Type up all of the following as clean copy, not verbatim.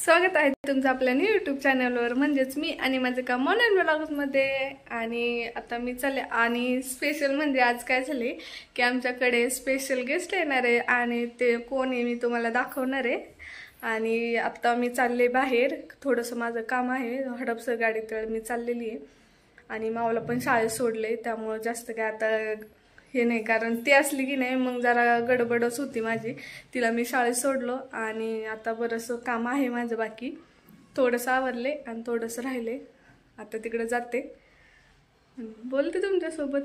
स्वागत आहे तुमचं आपल्या न्यू यूट्यूब चॅनलवर म्हणजेच मी आणि माझं काम मॉडर्न व्लॉग्समध्ये। आणि आता मी चालले आणि स्पेशल म्हणजे आज काय झाले की आमच्याकडे स्पेशल गेस्ट येणार आहे आणि ते कोण आहे मी तुम्हाला दाखवणार आहे। आणि आता मी चालले बाहेर, थोडंसं माझं काम आहे हडपसर गाडीत, तर मी चाललेली आहे। आणि मावला पण शाळेत सोडले, त्यामुळे जास्त काय आता हे नाही, कारण ती असली की नाही मग जरा गडबडच होती माझी। तिला मी शाळेत सोडलो आणि आता बरंचसं काम आहे माझं बाकी, थोडंसं आवरले आणि थोडंसं राहिले। आता तिकडे जाते, बोलते तुमच्यासोबत।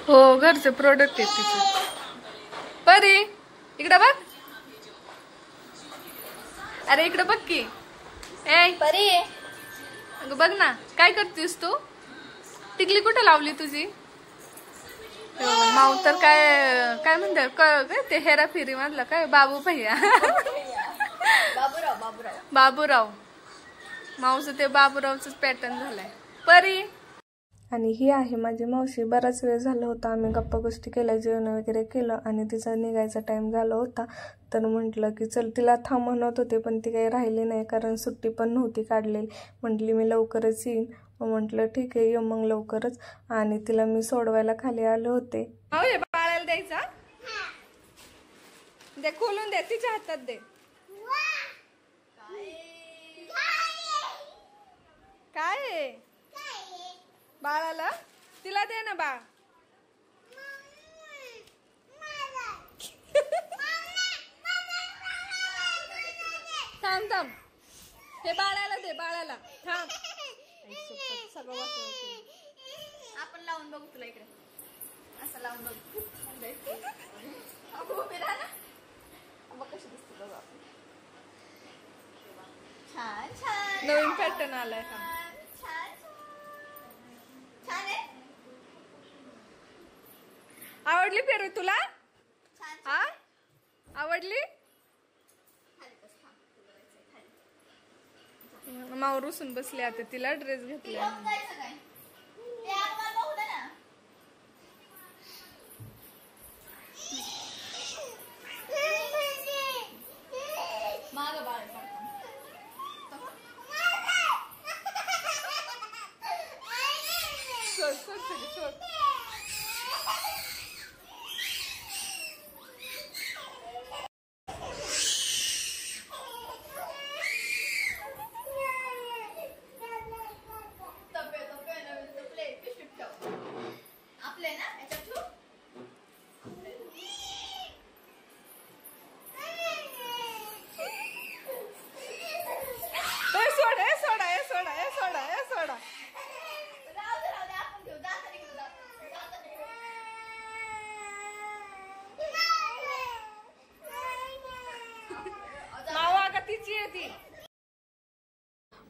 हो, घरचे प्रोडक्ट आहेत तिचे। परी इकडे बघ, अरे इकडे बघ की। ए परी अगं बघ ना, काय करतेस तू? टिकली कुठे लावली तुझी? माऊ तर काय काय म्हणतात काय ते हेराफेरी मधलं काय बाबू भैया बाबूराव बाबूराव बाबूराव माऊचं ते बाबूरावच पॅटर्न झालाय। परी आणि ही आहे माझी मावशी। बराच वेळ झाला होता, आम्ही गप्पा गोष्टी केल्या, जेवण वगैरे केलं आणि तिचा निघायचा टाइम झाला होता, तर म्हटलं की चल, तिला थांब म्हणत होते पण ती काही राहिली नाही कारण सुट्टी पण नव्हती काढलेली। म्हटली मी लवकरच येईन, म्हटलं ठीक आहे ये मग लवकरच। आणि तिला मी सोडवायला खाली आले होते। बाळाला द्यायचा, दे खोलून दे, तिच्या हातात दे। काय बाळाला तिला दे ना बाळ। थांब थांब, हे बाळाला दे, बाळाला थांब। सगळं आपण लावून बघू तुला इकडे, असं लावून बघू। बघ कशी दिसते बघ, छान छान नवीन पॅटर्न आलाय हा। छान आहे, आवडली पेरू तुला? हा आवडली? माऊ रुसून बसली, आता तिला ड्रेस घेतला।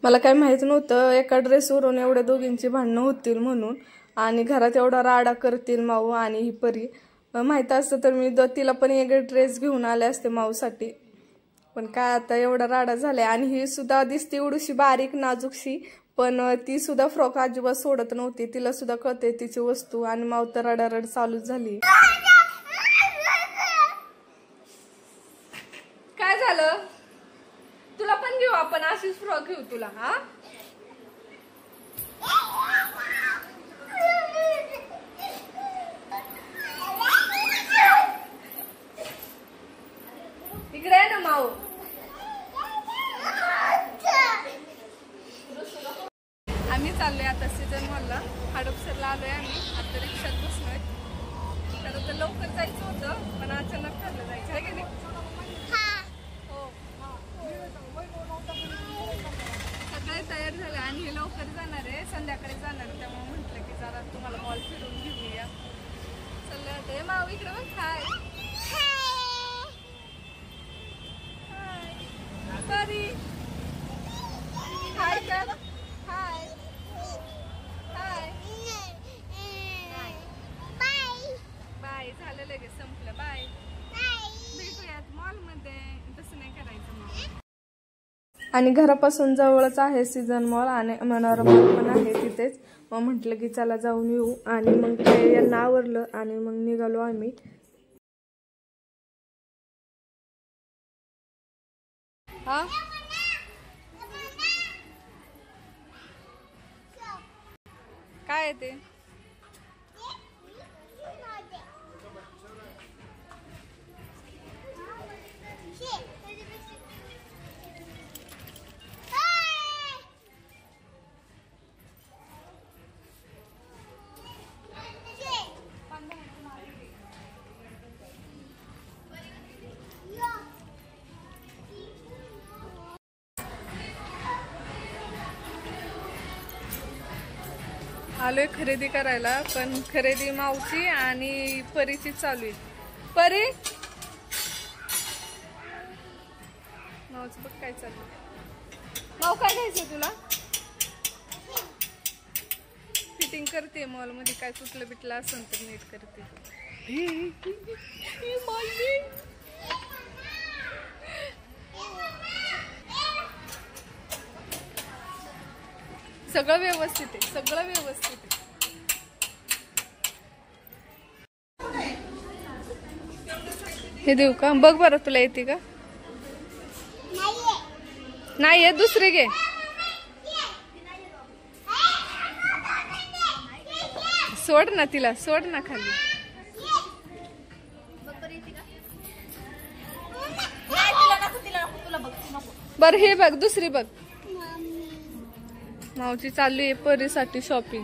मला काय माहित नव्हतं एका ड्रेसवरून एवढ्या दोघींची भांडणं होतील म्हणून, आणि घरात एवढा राडा करतील माऊ आणि ही परी। माहित असतं तर मी तिला पण एक ड्रेस घेऊन आले असते माऊसाठी, पण काय आता एवढा राडा झालाय। आणि ही सुद्धा दिसते एवढीशी बारीक नाजूकशी, पण ती सुद्धा फ्रॉक अजिबात सोडत नव्हती, तिला सुद्धा कळते तिची वस्तू, आणि माऊ तर रडारड चालूच झाली। काय झालं? तुला पण घेऊ आपण, अशीच फ्रॉक घेऊ तुला। हा इकडे आहे ना माऊ। आम्ही चाललोय आता सीझन मॉलला, हडपसरला आलोय आम्ही, आता रिक्षात बसलोय। तर आता लवकर जायचं होतं पण अचानक ठरलं जायचं, आहे की नाही? सगळे तयार झाले आणि हे लवकर जाणार आहे, संध्याकाळी जाणार आहे, त्यामुळे म्हटलं की जरा तुम्हाला मॉल फिरून घेऊया। चल ते माऊ इकडे बघ, हाय परी, हाय कर, हाय हाय बाय, झालं लगेच संपलं, बाय भेटूयात मॉल मध्ये। तसं नाही करायचं मग। आणि घरापासून जवळच आहे सीझन मॉल आणि मनोरम मॉल पण आहे तिथेच, मग म्हटलं की चला जाऊन येऊ आणि मग ते यांना आवरलं आणि मग निघालो आम्ही. हा काय आहे ते? आलोय खरेदी करायला, पण खरेदी मावची आणि परीची चालू आहे. परी मावचं बघ काय चालू. माव काय घ्यायचं तुला? फिटिंग करते मॉल मध्ये, काय तुटलं बिटलं असेल तर नीट करते. सगळं व्यवस्थित आहे, सगळं व्यवस्थित आहे. हे देऊ का? बघ बरं तुला येते का? नाही येत, दुसरे घे. सोड ना तिला, सोड ना खाली. बर हे बघ, दुसरी बघ. मावची चालू आहे परीसाठी शॉपिंग.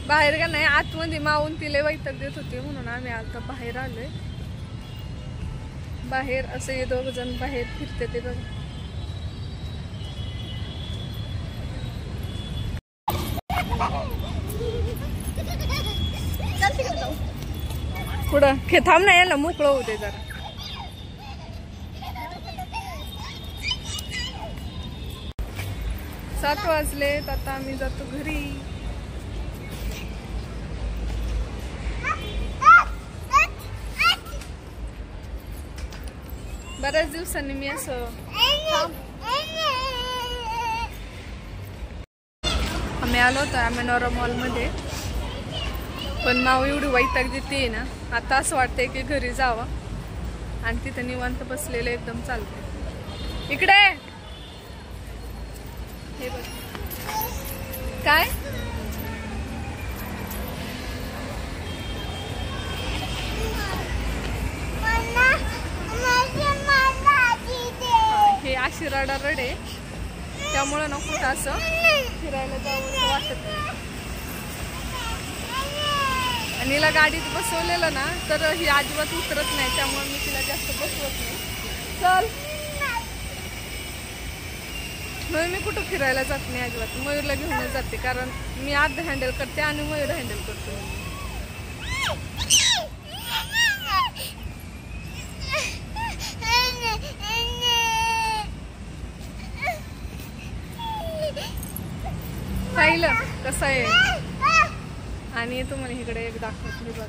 बाहेर का नाही, आतमध्ये मावून तिला वैताग देत होती म्हणून आम्ही आता बाहेर आलोय. बाहेर असं हे दोघ जण बाहेर फिरते ते बघ. पुढं खे थांब ना, यायला मोकळं होते जरा. सात वाजलेत, आता आम्ही जातो घरी. बऱ्याच दिवसांनी मी असं आम्ही आलो होतो अमेनोरा मॉल मध्ये, पण माव एवढी वैताग देते ना, आता असं वाटतंय की घरी जावं आणि तिथं निवांत बसलेलं एकदम चालतंय. इकडे हे बघ काय हे आशिराडा रडे, त्यामुळं ना कुठं असं फिरायला जावं वाटत नाही. आणि हिला गाडीत बसवलेलं ना तर ही अजिबात उतरत नाही, त्यामुळे मी तिला जास्त बसवत नाही. चल, म्हणून मी कुठं फिरायला जात नाही अजिबात. मयूरला घेऊन जाते, कारण मी अर्ध हँडल करते आणि मयूर हँडल करतो. पाहिलं कसं आहे. आणि तुम्हाला इकडे एक दाखवते बघ.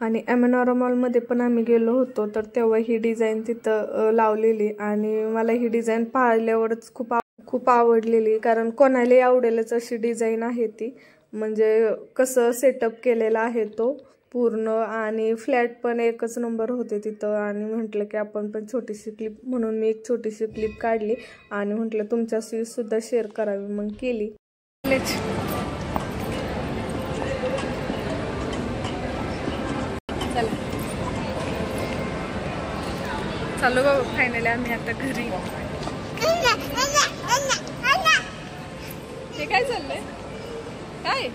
आणि अमेनोरा मॉलमध्ये पण आम्ही गेलो होतो, तर तेव्हा ही डिझाईन तिथं लावलेली आणि मला ही डिझाईन पाहिल्यावरच खूप आवडलेली, कारण कोणालाही आवडेलच अशी डिझाईन आहे ती. म्हणजे कसं सेटअप केलेला आहे तो पूर्ण, आणि फ्लॅट पण एकच नंबर होते तिथं. आणि म्हटलं की आपण पण छोटीशी क्लिप, म्हणून मी एक छोटीशी क्लिप काढली आणि म्हटलं तुमच्याशी सुद्धा शेअर करावी, मग केली. चला चालू बाबा, फायनली आम्ही आता घरी. हे काय चाललंय काय?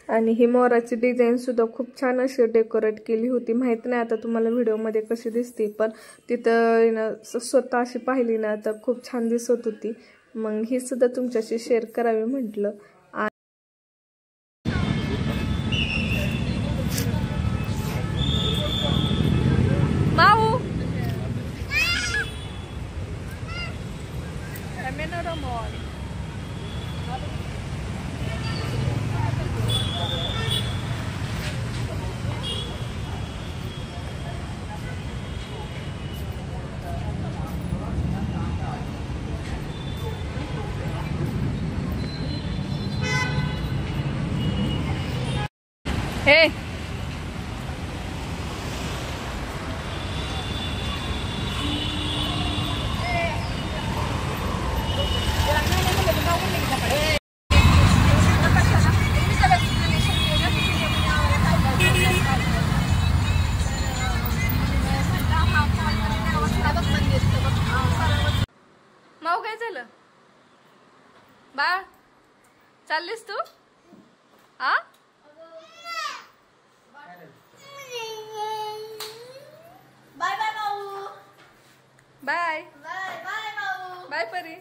आणि ही मोराची डिझाईन सुद्धा खूप छान अशी डेकोरेट केली होती. माहित नाही आता तुम्हाला व्हिडिओमध्ये कशी दिसते, पण तिथं ना स्वतः अशी पाहिली ना तर खूप छान दिसत होती. मग ही सुद्धा तुमच्याशी शेअर करावी म्हटलं. माऊ हे माऊ काय झालं बाळ, चाललीस तू? आ बाय बाय माऊ. बाय बाय बाय माऊ. बाय परी.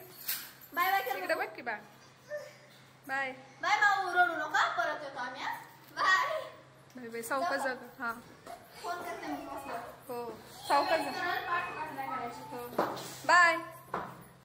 बाय बाय कर. इकडे बघ की बाय. बाय बाय माऊ. रडू नका, परत येतो आम्ही. Bye bye bye. सावकाश जा. हा फोन करते मी. हो सावकाश जा. पाठ नाही करायची. हो बाय.